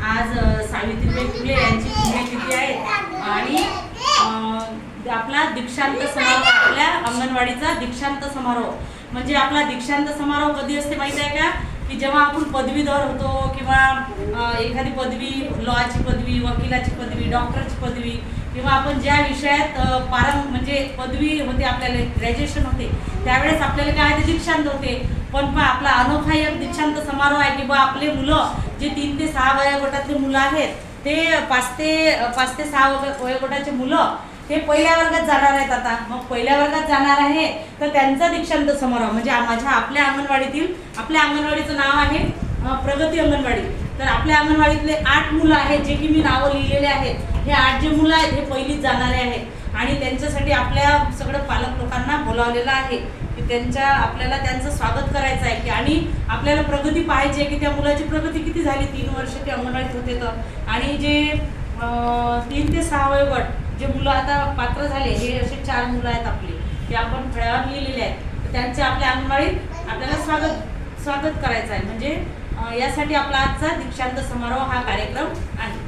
आज सावित्रीबाई फुले यांची पुण्यतिथी आहे आणि आपला दीक्षांत समारोह, आपल्या अंगणवाडीचा दीक्षांत समारोह. म्हणजे आपला दीक्षांत समारोह कधी असते माहिती आहे का? की जेव्हा आपण पदवीधर होतो किंवा एखादी पदवी, लॉची पदवी, वकिलाची पदवी, डॉक्टरची पदवी किंवा आपण ज्या विषयात म्हणजे पदवी होते, आपल्याला ग्रॅज्युएशन होते, त्यावेळेस आपल्याला काय ते दीक्षांत होते. पण आपला अनोखा एक दीक्षांत समारोह आहे की बा आपले मुलं जे 3 ते 6 वयोगटातले मुलं आहेत, ते 5 ते 6 वयोगटाचे मुलं हे पहिल्या वर्गात जाणार आहेत. आता मग पहिल्या वर्गात जाणार आहे तर त्यांचा दीक्षांत समारोह म्हणजे आपल्या अंगणवाडीचं नाव आहे प्रगती अंगणवाडी. तर आपल्या अंगणवाडीतले 8 मुलं आहेत जे की मी नावं लिहिलेले आहेत. हे 8 जे मुलं आहेत हे पहिलीच जाणारे आहेत आणि त्यांच्यासाठी आपल्या सगळं पालक लोकांना बोलावलेलं आहे की आपल्याला त्यांचं स्वागत करायचं आहे की आणि आपल्याला प्रगती पाहायची आहे की त्या मुलाची प्रगती किती झाली. 3 वर्ष ते अंगणवाडीत होते तर आणि जे 3 ते 6 वयोगट जे मुलं आता पात्र झाले, हे असे 4 मुलं आहेत आपले, ते आपण फळ्यावर लिहिलेले आहेत. तर त्यांचे आपल्या अंगणवाडीत आपल्याला स्वागत करायचं आहे. म्हणजे यासाठी आपला आजचा दीक्षांत समारोह हा कार्यक्रम आहे.